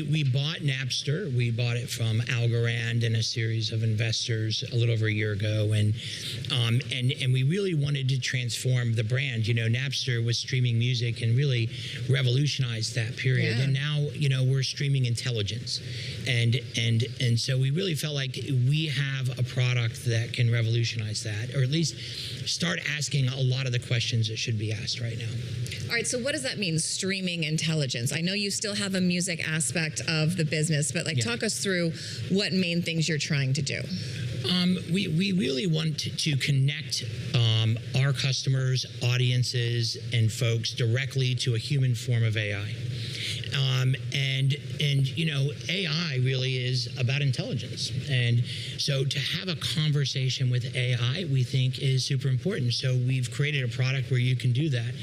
We bought Napster. We bought it from Algorand and a series of investors a little over a year ago, and we really wanted to transform the brand. You know, Napster was streaming music and really revolutionized that period. Yeah. And now, you know, we're streaming intelligence, and so we really felt like we have a product that can revolutionize that, or at least start asking a lot of the questions that should be asked right now. All right, so what does that mean, streaming intelligence? I know you still have a music aspect of the business, but talk us through what main things you're trying to do. We really want to connect our customers, audiences, and folks directly to a human form of AI. And you know, AI really is about intelligence, and so to have a conversation with AI, we think, is super important. So we've created a product where you can do that.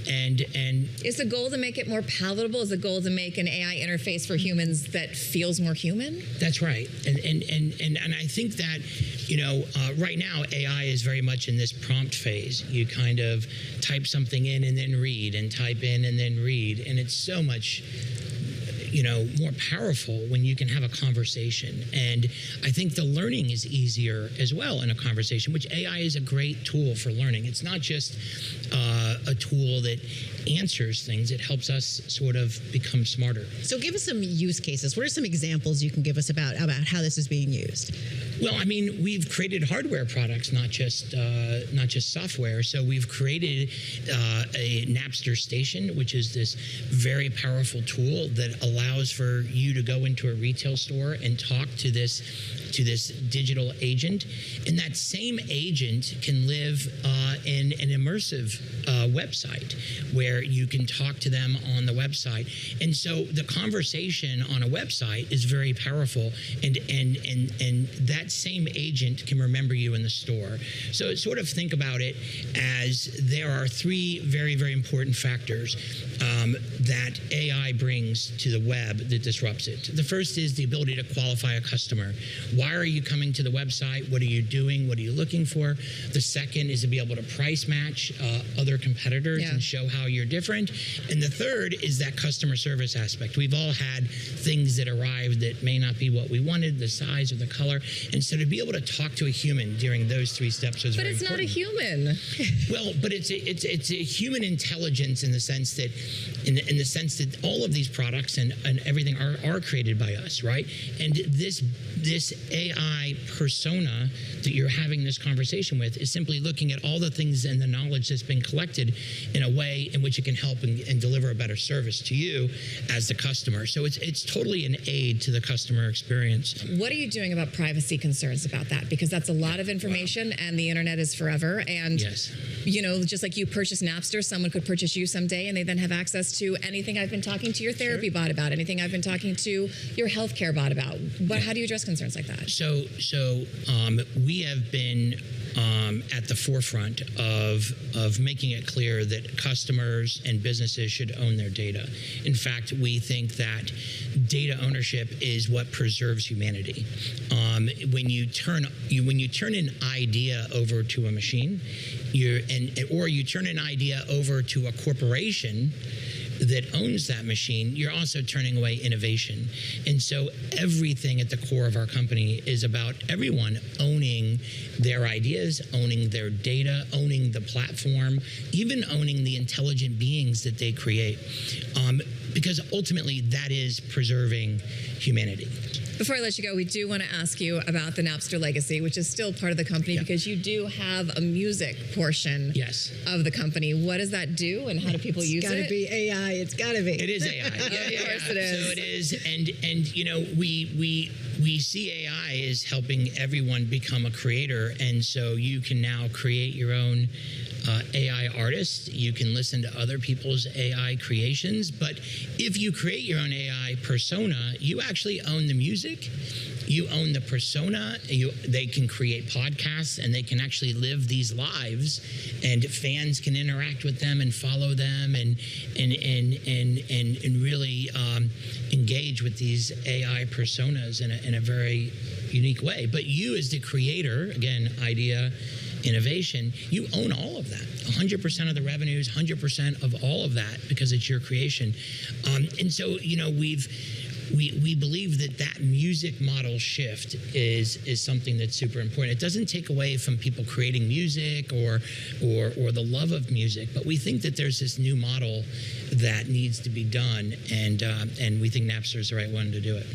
And is the goal to make it more palatable? Is the goal to make an AI interface for humans that feels more human? That's right. And I think that, you know, right now AI is very much in this prompt phase. You kind of type something in and then read, and type in and then read, and it's so much, you know, more powerful when you can have a conversation. And I think the learning is easier as well in a conversation, which AI is a great tool for learning. It's not just a tool that answers things, it helps us sort of become smarter. So give us some use cases. What are some examples you can give us about how this is being used? Well, I mean, we've created hardware products, not just software. So we've created a Napster station, which is this very powerful tool that allows for you to go into a retail store and talk to this digital agent, and that same agent can live in an immersive website where you can talk to them on the website. And so the conversation on a website is very powerful, and that same agent can remember you in the store. So sort of think about it as there are three very, very important factors that AI brings to the web that disrupts it. The first is the ability to qualify a customer. Why are you coming to the website? What are you doing? What are you looking for? The second is to be able to price match other competitors and show how you're different. And the third is that customer service aspect. We've all had things that arrived that may not be what we wanted, the size or the color. And so to be able to talk to a human during those three steps is very important. But it's not a human. Well, but it's a human intelligence in the sense that all of these products and everything are created by us, right? And this AI persona that you're having this conversation with is simply looking at all the things and the knowledge that's been collected in a way in which it can help and deliver a better service to you as the customer. So it's totally an aid to the customer experience. What are you doing about privacy concerns about that? Because that's a lot of information, and the internet is forever. And you know, just like you purchase Napster, someone could purchase you someday, and they then have access to anything I've been talking to your therapy bot about, anything I've been talking to your healthcare bot about. How do you address concerns like that? So we have been at the forefront of making it clear that customers and businesses should own their data. In fact, we think that data ownership is what preserves humanity. When you turn an idea over to a machine, or you turn an idea over to a corporation that owns that machine, you're also turning away innovation. And so everything at the core of our company is about everyone owning their ideas, owning their data, owning the platform, even owning the intelligent beings that they create. Because ultimately that is preserving humanity. Before I let you go, we do want to ask you about the Napster legacy, which is still part of the company, because you do have a music portion of the company. What does that do, and how do people use it? It's got to be AI. It's got to be. It is AI. Of course it is. So it is, and you know, we see AI as helping everyone become a creator, and so you can now create your own AI artists. You can listen to other people's AI creations, but if you create your own AI persona, you actually own the music. You own the persona. They can create podcasts, and they can actually live these lives, and fans can interact with them and follow them, and really engage with these AI personas in a very unique way. But you, as the creator, again, idea innovation, you own all of that. 100% of the revenues, 100% of all of that, because it's your creation. And so, we believe that music model shift is something that's super important. It doesn't take away from people creating music or the love of music, but we think that there's this new model that needs to be done, and we think Napster is the right one to do it.